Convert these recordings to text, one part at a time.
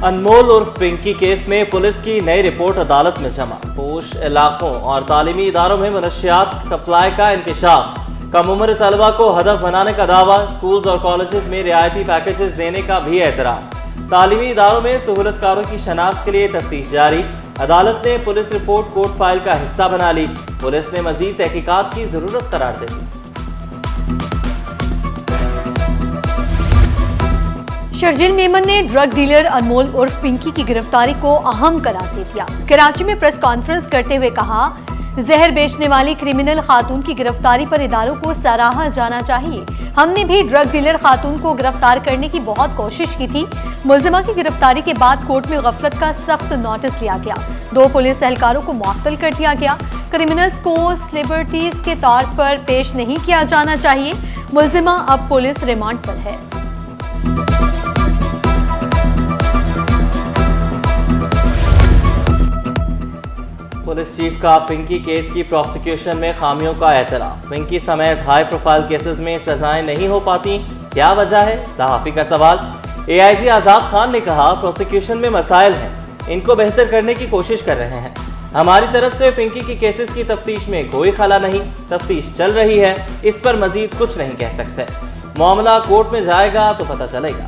انمول عرف پنکی کیس میں پولیس کی نئی رپورٹ عدالت میں جمع. پوش علاقوں اور تعلیمی اداروں میں منشیات سپلائی کا انکشاف. کم عمر طلبہ کو ہدف بنانے کا دعویٰ. اسکولز اور کالجز میں رعایتی پیکیجز دینے کا بھی اعتراف. تعلیمی اداروں میں سہولت کاروں کی شناخت کے لیے تفتیش جاری. عدالت نے پولیس رپورٹ کورٹ فائل کا حصہ بنا لی. پولیس نے مزید تحقیقات کی ضرورت قرار دے دی. شرجیل میمن نے ڈرگ ڈیلر انمول عرف پنکی کی گرفتاری کو اہم قرار دے دیا. کراچی میں پریس کانفرنس کرتے ہوئے کہا، زہر بیچنے والی کرمنل خاتون کی گرفتاری پر اداروں کو سراہا جانا چاہیے. ہم نے بھی ڈرگ ڈیلر خاتون کو گرفتار کرنے کی بہت کوشش کی تھی. ملزمہ کی گرفتاری کے بعد کورٹ میں غفلت کا سخت نوٹس لیا گیا. 2 پولیس اہلکاروں کو معطل کر دیا گیا. کرمنلز کو سلیبریٹیز کے طور پر پیش نہیں کیا جانا چاہیے. ملزمہ اب پولیس ریمانڈ پر ہے. پولیس چیف کا پنکی کیس کی پروسیکیوشن میں خامیوں کا اعتراف. پنکی سمیت ہائی پروفائل کیسز میں سزائیں نہیں ہو پاتی، کیا وجہ ہے؟ صحافی کا سوال. AIG آزاد خان نے کہا، پروسیکیوشن میں مسائل ہیں، ان کو بہتر کرنے کی کوشش کر رہے ہیں. ہماری طرف سے پنکی کی کیسز کی تفتیش میں کوئی خلا نہیں. تفتیش چل رہی ہے، اس پر مزید کچھ نہیں کہہ سکتے. معاملہ کورٹ میں جائے گا تو پتہ چلے گا.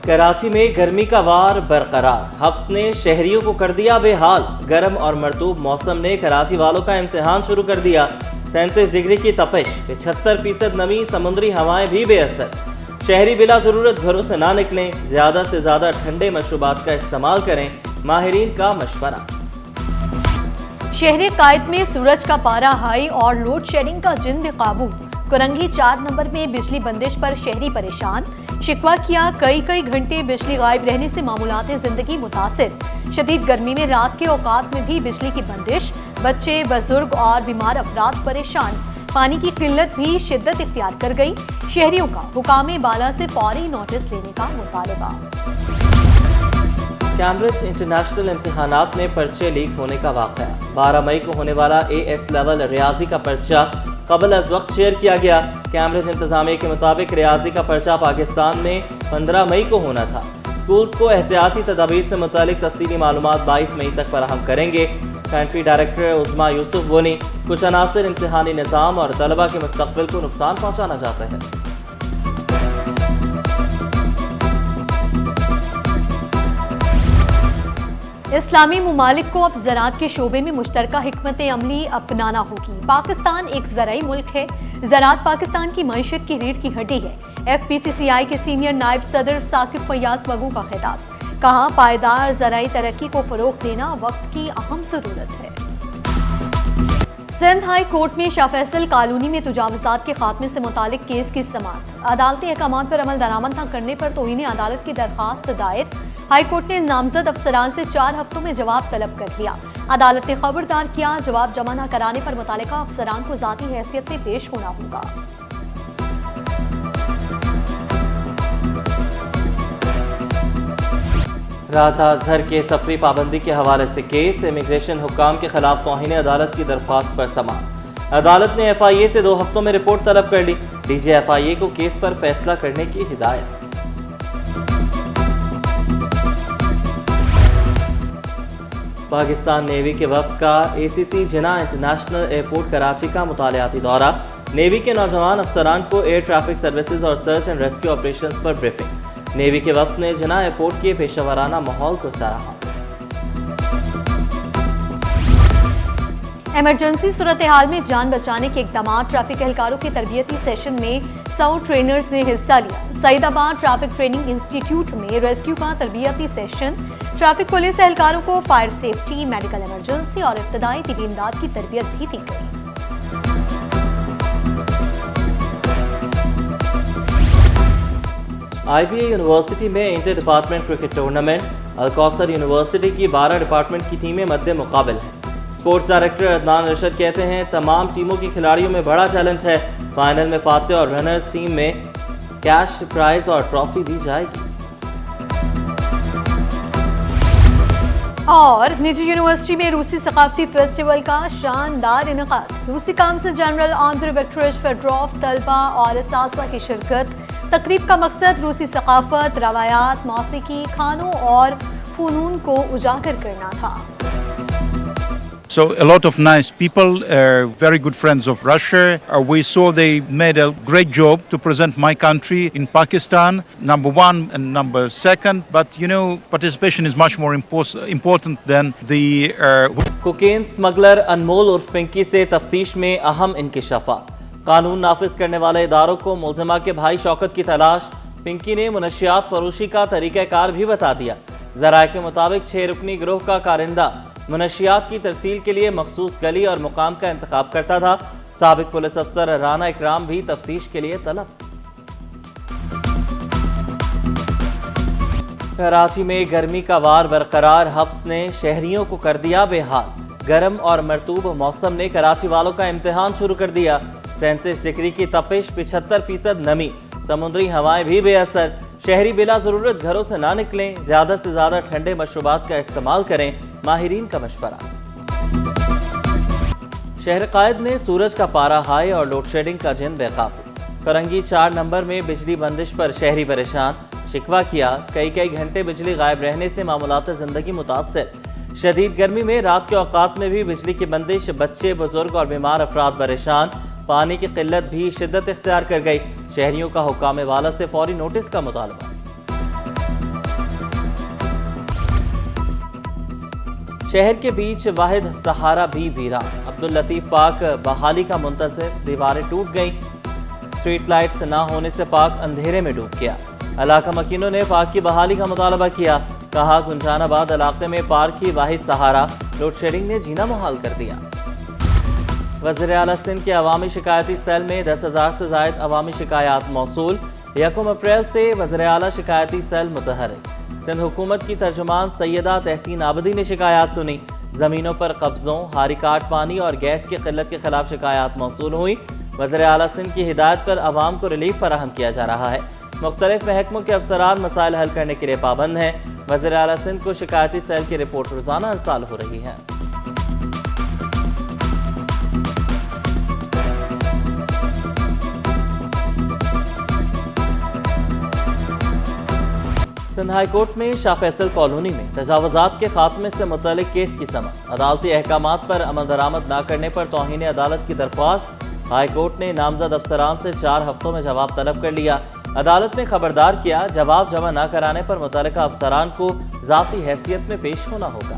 کراچی میں گرمی کا وار برقرار. حبس نے شہریوں کو کر دیا بے حال. گرم اور مرطوب موسم نے کراچی والوں کا امتحان شروع کر دیا. 37 ڈگری کی تپش، 75% نمی، سمندری ہوائیں بھی بے اثر. شہری بلا ضرورت گھروں سے نہ نکلیں. زیادہ سے زیادہ ٹھنڈے مشروبات کا استعمال کریں، ماہرین کا مشورہ. شہر قائد میں سورج کا پارا ہائی اور لوڈ شیڈنگ کا جن بے قابو. کرنگی 4 نمبر میں بجلی بندش پر شہری پریشان. شکوہ کیا، کئی گھنٹے بجلی غائب رہنے سے معمولات زندگی متاثر. شدید گرمی میں رات کے اوقات میں بھی بجلی کی بندش. بچے، بزرگ اور بیمار افراد پریشان. پانی کی قلت بھی شدت اختیار کر گئی. شہریوں کا حکام بالا سے فوری نوٹس لینے کا مطالبہ. کیمبرج انٹرنیشنل امتحانات میں پرچے لیک ہونے کا واقعہ. 12 مئی کو ہونے والا AS لیول ریاضی کا پرچہ قبل از وقت شیئر کیا گیا. کیمبرج انتظامیہ کے مطابق ریاضی کا پرچہ پاکستان میں 15 مئی کو ہونا تھا. اسکولز کو احتیاطی تدابیر سے متعلق تفصیلی معلومات 22 مئی تک فراہم کریں گے. کنٹری ڈائریکٹر عظما یوسف بولی، کچھ عناصر امتحانی نظام اور طلبہ کے مستقبل کو نقصان پہنچانا چاہتے ہیں. اسلامی ممالک کو اب زراعت کے شعبے میں مشترکہ حکمت عملی اپنانا ہوگی. پاکستان ایک زرعی ملک ہے. زراعت پاکستان کی معیشت کی ریڑھ کی ہڈی ہے. FPCCI کے سینئر نائب صدر ثاقب فیاض مگو کا خطاب. کہا، پائیدار زرعی ترقی کو فروغ دینا وقت کی اہم ضرورت ہے. سندھ ہائی کورٹ میں شاہ فیصل کالونی میں تجاوزات کے خاتمے سے متعلق کیس کی سماعت. عدالتی احکامات پر عمل درآمد نہ کرنے پر توہین عدالت کی درخواست دائر. ہائی کورٹ نے نامزد افسران سے 4 ہفتوں میں جواب طلب کر لیا. عدالت نے خبردار کیا، جواب جمع نہ کرانے پر متعلقہ افسران کو ذاتی حیثیت میں پیش ہونا ہوگا. راجہ اظہر کے سفری پابندی کے حوالے سے کیس. امیگریشن حکام کے خلاف توہین عدالت کی درخواست پر سماعت. عدالت نے FIA سے 2 ہفتوں میں رپورٹ طلب کر لی. DG FIA کو کیس پر فیصلہ کرنے کی ہدایت. پاکستان نیوی کے وفد کا ACC جناح انٹرنیشنل ایئرپورٹ کراچی کا مطالعاتی دورہ. نیوی کے نوجوان افسران کو ایئر ٹریفک سروسز اور search and rescue operations per briefing. Navy کے وفد نے جناح ایئرپورٹ کے پیشہ ورانہ ماحول کو سراہا. ایمرجنسی صورتحال میں جان بچانے کے اقدامات. ٹریفک اہلکاروں کے تربیتی سیشن میں 100 ٹرینرز نے حصہ لیا. سعید آباد ٹریفک ٹریننگ انسٹی ٹیوٹ میں ریسکیو کا تربیتی سیشن. ٹریفک پولیس اہلکاروں کو فائر سیفٹی، میڈیکل ایمرجنسی اور ابتدائی طبی امداد کی تربیت بھی دی گئی. IBA یونیورسٹی میں inter department cricket tournament. Al-Kausar university کی 12 ڈپارٹمنٹ کی ٹیمیں مد مقابل ہیں. اسپورٹس ڈائریکٹر عدنان رشد کہتے ہیں، تمام ٹیموں کے کھلاڑیوں میں بڑا چیلنج ہے. فائنل میں فاتح اور رنرز ٹیم میں کیش پرائز اور ٹرافی دی جائے گی. اور نجی یونیورسٹی میں روسی ثقافتی فیسٹیول کا شاندار انعقاد. روسی کونسل جنرل آندرے وکٹوریچ فیڈروف طلبہ اور اساتذہ کی شرکت. تقریب کا مقصد روسی ثقافت، روایات، موسیقی، کھانوں اور فنون کو اجاگر کرنا تھا. So a lot of nice people, very good friends of Russia. We saw they made a great job to present my country in Pakistan, number one and number second. But you know, participation is much more important than the... cocaine smuggler انمول عرف پنکی سے تفتیش میں اہم انکشافات. قانون نافذ کرنے والے اداروں کو ملزمہ کے بھائی شوکت کی تلاش. پنکی نے منشیات فروشی کا طریقہ کار بھی بتا دیا. ذرائع کے مطابق 6 رکنی گروہ کا کارندہ منشیات کی ترسیل کے لیے مخصوص گلی اور مقام کا انتخاب کرتا تھا. سابق پولیس افسر رانا اکرام بھی تفتیش کے لیے طلب. کراچی میں گرمی کا وار برقرار. حبس نے شہریوں کو کر دیا بے حال. گرم اور مرطوب موسم نے کراچی والوں کا امتحان شروع کر دیا. 37 ڈگری کی تپش، 75% نمی، سمندری ہوائیں بھی بے اثر. شہری بلا ضرورت گھروں سے نہ نکلیں، زیادہ سے زیادہ ٹھنڈے مشروبات کا استعمال کریں، ماہرین کا مشورہ. شہر قائد میں سورج کا پارا ہائی اور لوڈ شیڈنگ کا جن بے قابو. فرنگی 4 نمبر میں بجلی بندش پر شہری پریشان. شکوہ کیا کئی گھنٹے بجلی غائب رہنے سے معمولات زندگی متاثر. شدید گرمی میں رات کے اوقات میں بھی بجلی کی بندش، بچے، بزرگ اور بیمار افراد پریشان. پانی کی قلت بھی شدت اختیار کر گئی. شہریوں کا حکام والا سے فوری نوٹس کا مطالبہ. شہر کے بیچ واحد سہارا بھی ویران. عبداللطیف پاک بحالی کا منتظر. دیواریں ٹوٹ گئیں. اسٹریٹ لائٹس نہ ہونے سے پاک اندھیرے میں ڈوب گیا. علاقہ مکینوں نے پارک کی بحالی کا مطالبہ کیا. کہا گنجان آباد علاقے میں پارک کی واحد سہارا لوڈ شیڈنگ نے جینا محال کر دیا. وزیر اعلیٰ سندھ کے عوامی شکایتی سیل میں 10,000 سے زائد عوامی شکایات موصول. 1 اپریل سے وزیر اعلیٰ شکایتی سیل متحرک. سندھ حکومت کی ترجمان سیدہ تحسین عابدی نے شکایات سنی. زمینوں پر قبضوں، ہاری کاٹ پانی اور گیس کی قلت کے خلاف شکایات موصول ہوئی. وزیر اعلیٰ سندھ کی ہدایت پر عوام کو ریلیف فراہم کیا جا رہا ہے. مختلف محکموں کے افسران مسائل حل کرنے کے لیے پابند ہیں. وزیر اعلیٰ سندھ کو شکایتی سیل کی رپورٹ روزانہ ارسال ہو رہی ہے. سندھ ہائی کورٹ میں شاہ فیصل کالونی میں تجاوزات کے خاتمے سے متعلق کیس کی سماعت. عدالتی احکامات پر عمل درآمد نہ کرنے پر توہین عدالت کی درخواست. ہائی کورٹ نے نامزد افسران سے 4 ہفتوں میں جواب طلب کر لیا. عدالت نے خبردار کیا جواب جمع نہ کرانے پر متعلقہ افسران کو ذاتی حیثیت میں پیش ہونا ہوگا.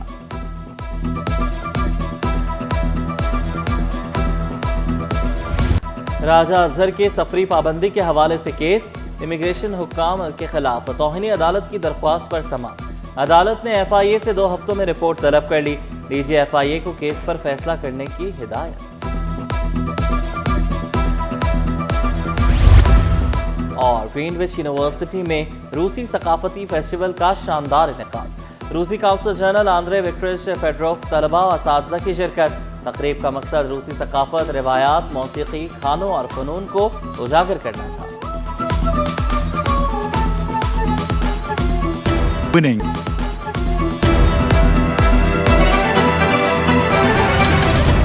راجہ اظہر کے سفری پابندی کے حوالے سے کیس. امیگریشن حکام کے خلاف توہین عدالت کی درخواست پر سماعت. عدالت نے FIA سے 2 ہفتوں میں رپورٹ طلب کر لی. DG FIA کو کیس پر فیصلہ کرنے کی ہدایت. اور گرین وچ یونیورسٹی میں روسی ثقافتی فیسٹیول کا شاندار انعقاد. روسی کونسل جنرل آندرے وکٹوریچ فیڈروف طلبہ و اساتذہ کی شرکت. تقریب کا مقصد روسی ثقافت، روایات، موسیقی، کھانوں اور فنون کو اجاگر کرنا تھا. Winning.